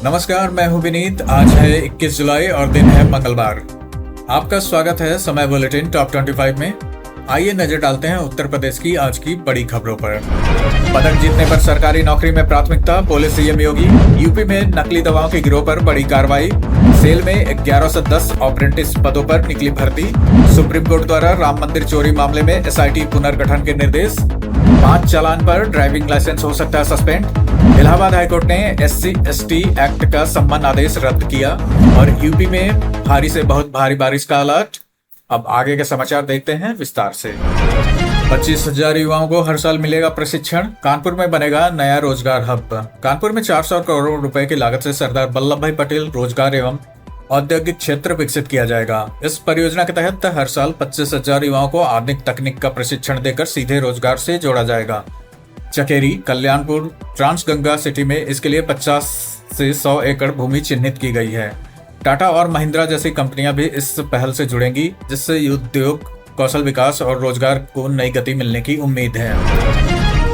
नमस्कार, मैं हूं विनीत। आज है 21 जुलाई और दिन है मंगलवार। आपका स्वागत है समय बुलेटिन टॉप 25 में। आइए नजर डालते हैं उत्तर प्रदेश की आज की बड़ी खबरों पर। पदक जीतने पर सरकारी नौकरी में प्राथमिकता, बोले सीएम योगी। यूपी में नकली दवाओं के गिरोह पर बड़ी कार्रवाई। सेल में 11 से 10 अप्रेंटिस पदों पर निकली भर्ती। सुप्रीम कोर्ट द्वारा राम मंदिर चोरी मामले में एसआईटी पुनर्गठन के निर्देश। 5 चालान पर ड्राइविंग लाइसेंस हो सकता है सस्पेंड। इलाहाबाद हाईकोर्ट ने SC/ST एक्ट का सम्मान आदेश रद्द किया। और यूपी में भारी से बहुत भारी बारिश का अलर्ट। अब आगे के समाचार देखते हैं विस्तार से। 25,000 युवाओं को हर साल मिलेगा प्रशिक्षण। कानपुर में बनेगा नया रोजगार हब। कानपुर में 400 करोड़ रुपए की लागत से सरदार वल्लभ भाई पटेल रोजगार एवं औद्योगिक क्षेत्र विकसित किया जाएगा। इस परियोजना के तहत हर साल 25,000 युवाओं को आधुनिक तकनीक का प्रशिक्षण देकर सीधे रोजगार से जोड़ा जाएगा। चकेरी, कल्याणपुर, ट्रांसगंगा सिटी में इसके लिए 50 से 100 एकड़ भूमि चिन्हित की गई है। टाटा और महिंद्रा जैसी कंपनियां भी इस पहल से जुड़ेंगी, जिससे उद्योग, कौशल विकास और रोजगार को नई गति मिलने की उम्मीद है।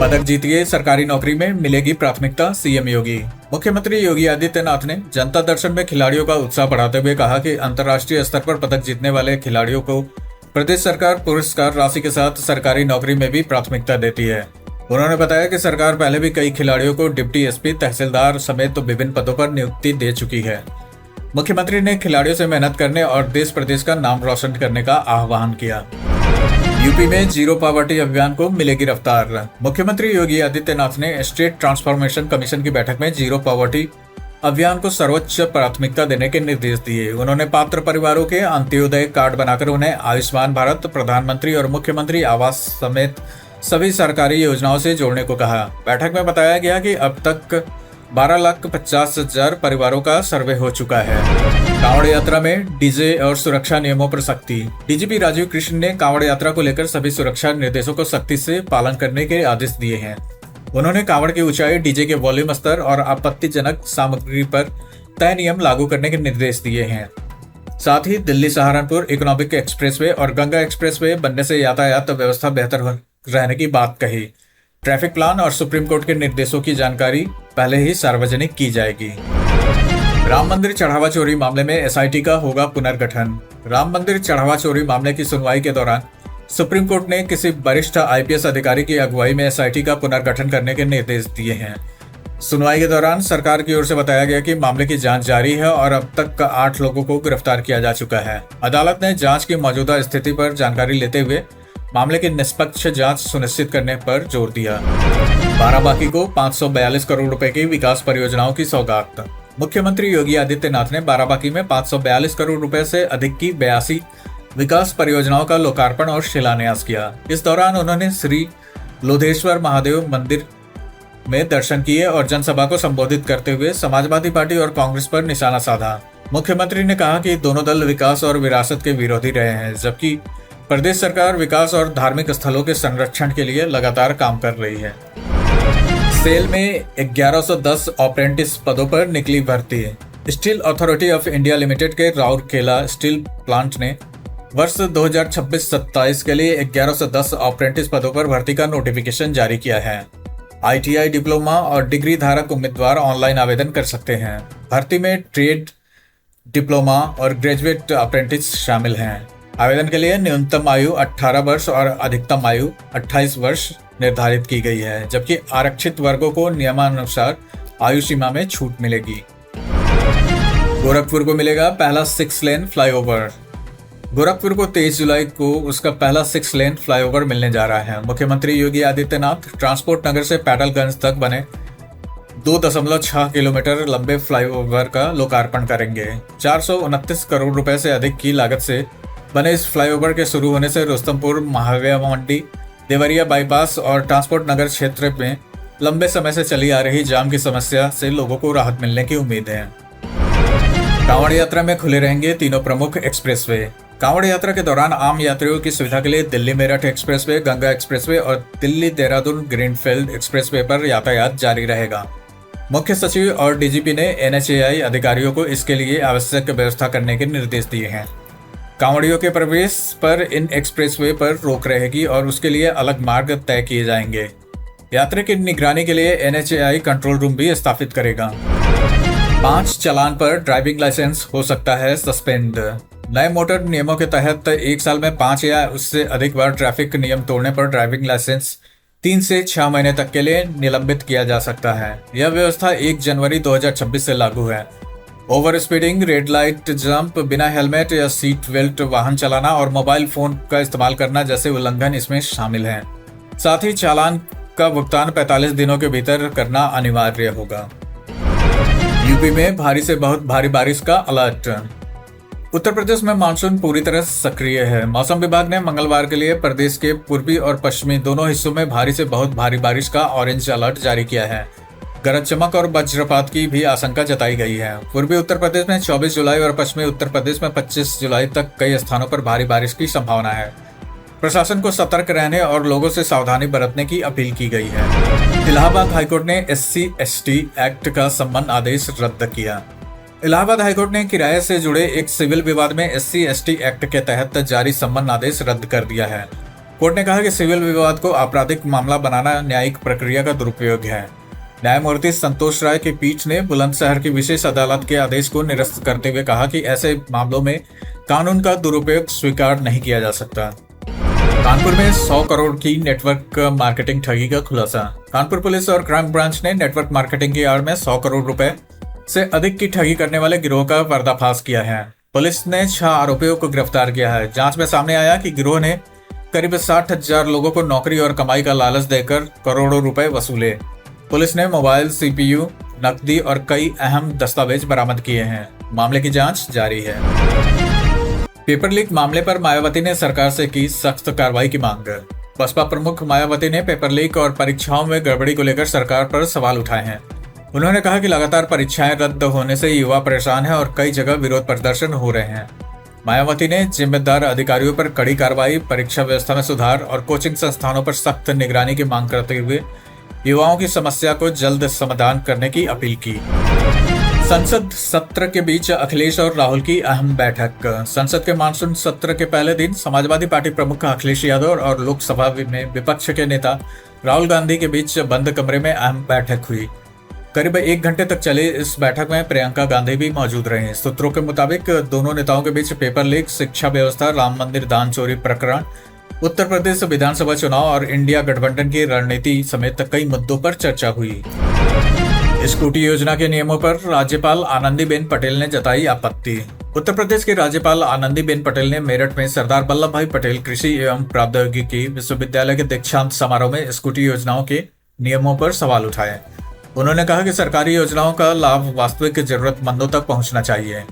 पदक जीतिए, सरकारी नौकरी में मिलेगी प्राथमिकता, सीएम योगी। मुख्यमंत्री योगी आदित्यनाथ ने जनता दर्शन में खिलाड़ियों का उत्साह बढ़ाते हुए कहा कि अंतर्राष्ट्रीय स्तर पर पदक जीतने वाले खिलाड़ियों को प्रदेश सरकार पुरस्कार राशि के साथ सरकारी नौकरी में भी प्राथमिकता देती है। उन्होंने बताया कि सरकार पहले भी कई खिलाड़ियों को डिप्टी SP, तहसीलदार समेत विभिन्न पदों पर नियुक्ति दे चुकी है। मुख्यमंत्री ने खिलाड़ियों से मेहनत करने और देश प्रदेश का नाम रोशन करने का आह्वान किया। यूपी में जीरो पॉवर्टी अभियान को मिलेगी रफ्तार। मुख्यमंत्री योगी आदित्यनाथ ने स्टेट ट्रांसफॉर्मेशन कमीशन की बैठक में जीरो पॉवर्टी अभियान को सर्वोच्च प्राथमिकता देने के निर्देश दिए। उन्होंने पात्र परिवारों के अंत्योदय कार्ड बनाकर उन्हें आयुष्मान भारत, प्रधानमंत्री और मुख्यमंत्री आवास समेत सभी सरकारी योजनाओं से जोड़ने को कहा। बैठक में बताया गया कि अब तक 12,50,000 परिवारों का सर्वे हो चुका है। कांवड़ यात्रा में डीजे और सुरक्षा नियमों पर सख्ती। डीजीपी राजीव कृष्ण ने कांवड़ यात्रा को लेकर सभी सुरक्षा निर्देशों को सख्ती से पालन करने के आदेश दिए हैं। उन्होंने कांवड़ की ऊंचाई, डीजे के वॉल्यूम स्तर और आपत्तिजनक सामग्री पर तय नियम लागू करने के निर्देश दिए हैं। साथ ही दिल्ली सहारनपुर इकोनॉमिक एक्सप्रेसवे और गंगा एक्सप्रेसवे बनने से यातायात व्यवस्था बेहतर रहने की बात कही। ट्रैफिक प्लान और सुप्रीम कोर्ट के निर्देशों की जानकारी पहले ही सार्वजनिक की जाएगी। राम मंदिर चढ़ावा चोरी मामले में SIT का होगा पुनर्गठन। राम मंदिर चढ़ावा चोरी मामले की सुनवाई के दौरान सुप्रीम कोर्ट ने किसी वरिष्ठ IPS अधिकारी की अगुवाई में SIT का पुनर्गठन करने के निर्देश दिए हैं। सुनवाई के दौरान सरकार की ओर से बताया गया कि मामले की जांच जारी है और अब तक 8 लोगों को गिरफ्तार किया जा चुका है। अदालत ने जांच की मौजूदा स्थिति पर जानकारी लेते हुए मामले की निष्पक्ष जांच सुनिश्चित करने पर जोर दिया। बाराबांकी को 542 करोड़ रुपए की विकास परियोजनाओं की सौगात। मुख्यमंत्री योगी आदित्यनाथ ने बाराबांकी में 542 करोड़ रुपए से अधिक की 82 विकास परियोजनाओं का लोकार्पण और शिलान्यास किया। इस दौरान उन्होंने श्री लोधेश्वर महादेव मंदिर में दर्शन किए और जनसभा को संबोधित करते हुए समाजवादी पार्टी और कांग्रेस पर निशाना साधा। मुख्यमंत्री ने कहा कि दोनों दल विकास और विरासत के विरोधी रहे हैं, जबकि प्रदेश सरकार विकास और धार्मिक स्थलों के संरक्षण के लिए लगातार काम कर रही है। सेल में 1110 अप्रेंटिस पदों पर निकली भर्ती। Steel authority of India limited के राउरकेला स्टील प्लांट ने वर्ष 2026-27 के लिए 1110 अप्रेंटिस पदों पर भर्ती का नोटिफिकेशन जारी किया है। ITI डिप्लोमा और डिग्री धारक उम्मीदवार ऑनलाइन आवेदन कर सकते हैं। भर्ती में ट्रेड, डिप्लोमा और ग्रेजुएट अप्रेंटिस शामिल हैं। आवेदन के लिए न्यूनतम आयु 18 वर्ष और अधिकतम आयु 28 वर्ष निर्धारित की गई है, जबकि आरक्षित वर्गों को नियमानुसार आयु सीमा में छूट मिलेगी। गोरखपुर को मिलेगा पहला 6 लेन फ्लाईओवर। गोरखपुर को 23 जुलाई को उसका पहला 6 लेन फ्लाईओवर मिलने जा रहा है। मुख्यमंत्री योगी आदित्यनाथ ट्रांसपोर्ट नगर से पैडलगंज तक बने 2.6 किलोमीटर लंबे फ्लाईओवर का लोकार्पण करेंगे। 429 करोड़ रुपए से अधिक की लागत से बने इस फ्लाईओवर के शुरू होने से रुस्तमपुर, महावीर मंडी, देवरिया बाईपास और ट्रांसपोर्ट नगर क्षेत्र में लंबे समय से चली आ रही जाम की समस्या से लोगों को राहत मिलने की उम्मीद है। कांवड़ यात्रा में खुले रहेंगे तीनों प्रमुख एक्सप्रेसवे। कांवड़ यात्रा के दौरान आम यात्रियों की सुविधा के लिए दिल्ली मेरठ एक्सप्रेसवे, गंगा एक्सप्रेसवे और दिल्ली देहरादून ग्रीनफील्ड एक्सप्रेसवे पर यातायात जारी रहेगा। मुख्य सचिव और DGP ने NHAI अधिकारियों को इसके लिए आवश्यक व्यवस्था करने के निर्देश दिए हैं। कांवड़ियों के प्रवेश पर इन एक्सप्रेसवे पर रोक रहेगी और उसके लिए अलग मार्ग तय किए जाएंगे। यात्री की निगरानी के लिए NHAI कंट्रोल रूम भी स्थापित करेगा। 5 चालान पर ड्राइविंग लाइसेंस हो सकता है सस्पेंड। नए मोटर नियमों के तहत 1 साल में 5 या उससे अधिक बार ट्रैफिक नियम तोड़ने पर ड्राइविंग लाइसेंस 3 से 6 महीने तक के लिए निलंबित किया जा सकता है। यह व्यवस्था 1 जनवरी 2026 से लागू है। Over speeding, red light jump, बिना हेलमेट या सीट बेल्ट वाहन चलाना और मोबाइल फोन का इस्तेमाल करना जैसे उल्लंघन इसमें शामिल हैं। साथ ही चालान का भुगतान 45 दिनों के भीतर करना अनिवार्य होगा। यूपी में भारी से बहुत भारी बारिश का अलर्ट। उत्तर प्रदेश में मानसून पूरी तरह सक्रिय है। मौसम विभाग ने मंगलवार के लिए प्रदेश के पूर्वी और पश्चिमी दोनों हिस्सों में भारी से बहुत भारी बारिश का ऑरेंज अलर्ट जारी किया है। गरज चमक और वज्रपात की भी आशंका जताई गई है। पूर्वी उत्तर प्रदेश में 24 जुलाई और पश्चिमी उत्तर प्रदेश में 25 जुलाई तक कई स्थानों पर भारी बारिश की संभावना है। प्रशासन को सतर्क रहने और लोगों से सावधानी बरतने की अपील की गई है। इलाहाबाद हाईकोर्ट ने SC/ST एक्ट का सम्मन आदेश रद्द किया। इलाहाबाद हाईकोर्ट ने किराए से जुड़े एक सिविल विवाद में SC/ST एक्ट के तहत जारी सम्मन आदेश रद्द कर दिया है। कोर्ट ने कहा कि सिविल विवाद को आपराधिक मामला बनाना न्यायिक प्रक्रिया का दुरुपयोग है। न्यायमूर्ति संतोष राय की पीठ ने बुलंदशहर की विशेष अदालत के आदेश को निरस्त करते हुए कहा कि ऐसे मामलों में कानून का दुरुपयोग स्वीकार नहीं किया जा सकता। कानपुर में 100 करोड़ की नेटवर्क मार्केटिंग ठगी का खुलासा। कानपुर पुलिस और क्राइम ब्रांच ने नेटवर्क मार्केटिंग की आड़ में 100 करोड़ रुपए से अधिक की ठगी करने वाले गिरोह का पर्दाफाश किया है। पुलिस ने 6 आरोपियों को गिरफ्तार किया है। जांच में सामने आया कि गिरोह ने करीब 60,000 लोगों को नौकरी और कमाई का लालच देकर करोड़ों रुपए वसूले। पुलिस ने मोबाइल, CPU, नकदी और कई अहम दस्तावेज बरामद किए हैं। मामले की जांच जारी है। पेपर लीक मामले पर मायावती ने सरकार से की सख्त कार्रवाई की मांग। बसपा प्रमुख मायावती ने पेपर लीक और परीक्षाओं में गड़बड़ी को लेकर सरकार पर सवाल उठाए हैं। उन्होंने कहा कि लगातार परीक्षाएं रद्द होने से युवा परेशान हैं और कई जगह विरोध प्रदर्शन हो रहे हैं। मायावती ने जिम्मेदार अधिकारियों पर कड़ी कार्रवाई, परीक्षा व्यवस्था में सुधार और कोचिंग संस्थानों पर सख्त निगरानी की मांग करते हुए युवाओं की समस्या को जल्द समाधान करने की अपील की। संसद सत्र के बीच अखिलेश और राहुल की अहम बैठक। संसद के मानसून सत्र के पहले दिन समाजवादी पार्टी प्रमुख अखिलेश यादव और लोकसभा में विपक्ष के नेता राहुल गांधी के बीच बंद कमरे में अहम बैठक हुई। करीब 1 घंटे तक चली इस बैठक में प्रियंका गांधी भी मौजूद रहे। सूत्रों के मुताबिक दोनों नेताओं के बीच पेपर लीक, शिक्षा व्यवस्था, राम मंदिर दान चोरी प्रकरण, उत्तर प्रदेश विधानसभा चुनाव और इंडिया गठबंधन की रणनीति समेत कई मुद्दों पर चर्चा हुई। स्कूटी योजना के नियमों पर राज्यपाल आनंदीबेन पटेल ने जताई आपत्ति। उत्तर प्रदेश की राज्यपाल आनंदीबेन पटेल ने मेरठ में सरदार वल्लभ भाई पटेल कृषि एवं प्रौद्योगिकी विश्वविद्यालय के दीक्षांत समारोह में स्कूटी योजनाओं के नियमों पर सवाल उठाए। उन्होंने कहा कि सरकारी योजनाओं का लाभ वास्तविक जरूरतमंदों तक पहुंचना चाहिए।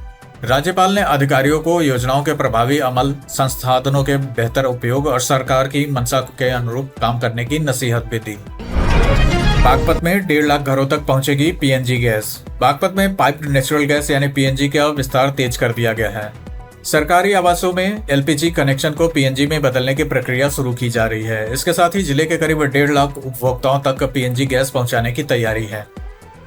राज्यपाल ने अधिकारियों को योजनाओं के प्रभावी अमल, संसाधनों के बेहतर उपयोग और सरकार की मंशा के अनुरूप काम करने की नसीहत भी दी। बागपत में 1.5 लाख घरों तक पहुंचेगी PNG गैस। बागपत में पाइप्ड नेचुरल गैस यानी PNG का विस्तार तेज कर दिया गया है। सरकारी आवासों में LPG कनेक्शन को PNG में बदलने की प्रक्रिया शुरू की जा रही है। इसके साथ ही जिले के करीब 1.5 लाख उपभोक्ताओं तक PNG गैस पहुंचाने की तैयारी है।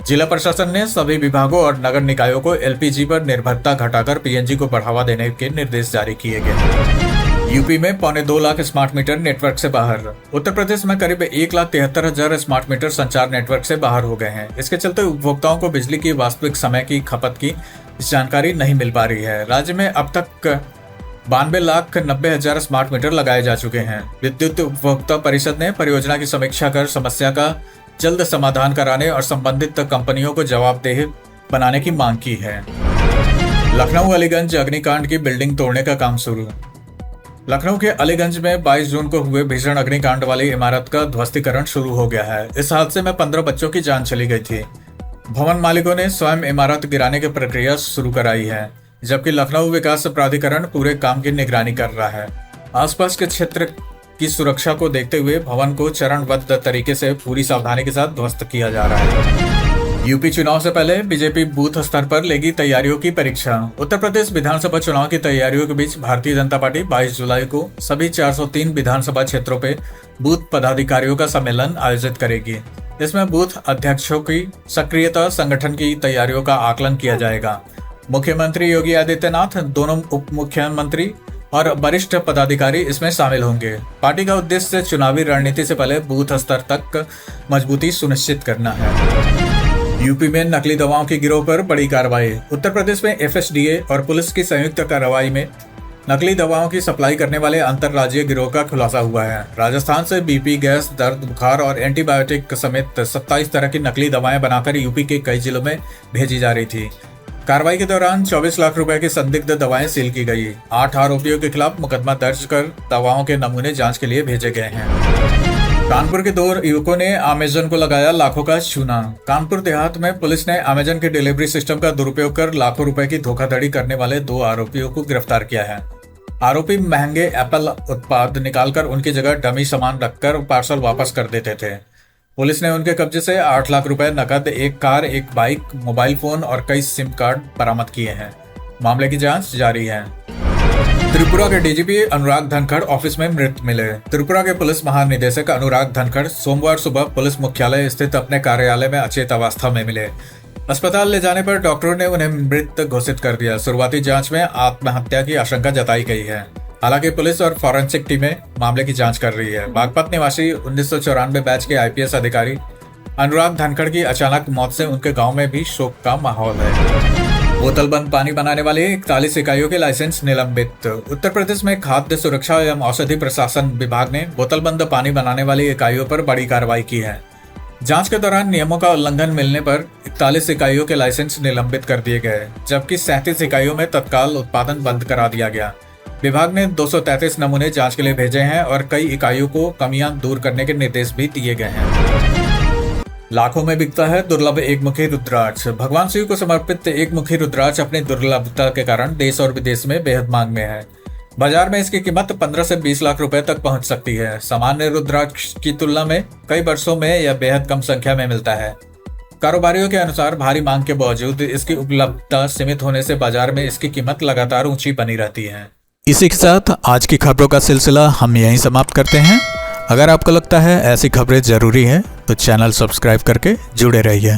जिला प्रशासन ने सभी विभागों और नगर निकायों को LPG पर निर्भरता घटाकर PNG को बढ़ावा देने के निर्देश जारी किए गए। यूपी में 2.25 लाख स्मार्ट मीटर नेटवर्क से बाहर। उत्तर प्रदेश में करीब 1,73,000 स्मार्ट मीटर संचार नेटवर्क से बाहर हो गए हैं। इसके चलते उपभोक्ताओं को बिजली की वास्तविक समय की खपत की जानकारी नहीं मिल पा रही है। राज्य में अब तक 92,90,000 स्मार्ट मीटर लगाए जा चुके हैं। विद्युत उपभोक्ता परिषद ने परियोजना की समीक्षा कर समस्या का जल्द समाधान कराने और संबंधित कंपनियों को जवाबदेह बनाने की मांग की है। लखनऊ अलीगंज अग्निकांड की बिल्डिंग तोड़ने का काम शुरू। लखनऊ के अलीगंज में 22 जून को हुए भीषण अग्निकांड वाली इमारत का ध्वस्तीकरण शुरू हो गया है। इस हादसे में 15 बच्चों की जान चली गई थी। भवन मालिकों ने स्वयं इमारत गिराने की प्रक्रिया शुरू कराई है, जबकि लखनऊ विकास प्राधिकरण पूरे काम की निगरानी कर रहा है। आसपास के क्षेत्र की सुरक्षा को देखते हुए भवन को चरणबद्ध तरीके से पूरी सावधानी के साथ ध्वस्त किया जा रहा है। यूपी चुनाव से पहले बीजेपी बूथ स्तर पर लेगी तैयारियों की परीक्षा। उत्तर प्रदेश विधानसभा चुनाव की तैयारियों के बीच भारतीय जनता पार्टी 22 जुलाई को सभी 403 विधानसभा क्षेत्रों पे बूथ पदाधिकारियों का सम्मेलन आयोजित करेगी। इसमें बूथ अध्यक्षों की सक्रियता, संगठन की तैयारियों का आकलन किया जाएगा। मुख्यमंत्री योगी आदित्यनाथ, दोनों उप मुख्यमंत्री और वरिष्ठ पदाधिकारी इसमें शामिल होंगे। पार्टी का उद्देश्य चुनावी रणनीति से पहले बूथ स्तर तक मजबूती सुनिश्चित करना है। यूपी में नकली दवाओं के गिरोह पर बड़ी कार्रवाई। उत्तर प्रदेश में एफएसडीए और पुलिस की संयुक्त कार्रवाई में नकली दवाओं की सप्लाई करने वाले अंतरराज्यीय गिरोह का खुलासा हुआ है। राजस्थान से बीपी, गैस, दर्द, बुखार और एंटीबायोटिक समेत 27 तरह की नकली दवाएं बनाकर यूपी के कई जिलों में भेजी जा रही थी। कार्रवाई के दौरान 24 लाख रुपए की संदिग्ध दवाएं सील की गई। 8 आरोपियों के खिलाफ मुकदमा दर्ज कर दवाओं के नमूने जांच के लिए भेजे गए हैं। कानपुर के 2 युवकों ने अमेजन को लगाया लाखों का चूना। कानपुर देहात में पुलिस ने अमेजन के डिलीवरी सिस्टम का दुरुपयोग कर लाखों रुपए की धोखाधड़ी करने वाले 2 आरोपियों को गिरफ्तार किया है। आरोपी महंगे एप्पल उत्पाद निकालकर उनकी जगह डमी सामान रखकर पार्सल वापस कर देते थे। पुलिस ने उनके कब्जे से 8 लाख रुपए नकद, 1 कार, 1 बाइक, मोबाइल फोन और कई सिम कार्ड बरामद किए हैं। मामले की जांच जारी है। त्रिपुरा के डीजीपी अनुराग धनखड़ ऑफिस में मृत मिले। त्रिपुरा के पुलिस महानिदेशक अनुराग धनखड़ सोमवार सुबह पुलिस मुख्यालय स्थित अपने कार्यालय में अचेत अवस्था में मिले। अस्पताल ले जाने पर डॉक्टरों ने उन्हें मृत घोषित कर दिया। शुरुआती जांच में आत्महत्या की आशंका जताई गई है। हालांकि पुलिस और फॉरेंसिक टीमें मामले की जांच कर रही है। बागपत निवासी 1994 बैच के आईपीएस अधिकारी अनुराग धनखड़ की अचानक मौत से उनके गांव में भी शोक का माहौल है। बोतलबंद पानी बनाने वाले 41 इकाइयों के लाइसेंस निलंबित। उत्तर प्रदेश में खाद्य सुरक्षा एवं औषधि प्रशासन विभाग ने बोतलबंद पानी बनाने वाली इकाइयों पर बड़ी कार्रवाई की है। जांच के दौरान नियमों का उल्लंघन मिलने पर 41 इकाइयों के लाइसेंस निलंबित कर दिए गए, जबकि 37 इकाइयों में तत्काल उत्पादन बंद करा दिया गया। विभाग ने 233 नमूने जांच के लिए भेजे हैं और कई इकाइयों को कमियां दूर करने के निर्देश भी दिए गए हैं। लाखों में बिकता है दुर्लभ एकमुखी रुद्राक्ष। भगवान शिव को समर्पित एकमुखी रुद्राक्ष अपनी दुर्लभता के कारण देश और विदेश में बेहद मांग में है। बाजार में इसकी कीमत 15 से 20 लाख रुपए तक पहुंच सकती है। सामान्य रुद्राक्ष की तुलना में कई वर्षों में यह बेहद कम संख्या में मिलता है। कारोबारियों के अनुसार भारी मांग के बावजूद इसकी उपलब्धता सीमित होने से बाजार में इसकी कीमत लगातार ऊंची बनी रहती है। इसी के साथ आज की खबरों का सिलसिला हम यहीं समाप्त करते हैं। अगर आपको लगता है ऐसी खबरें जरूरी हैं तो चैनल सब्सक्राइब करके जुड़े रहिए।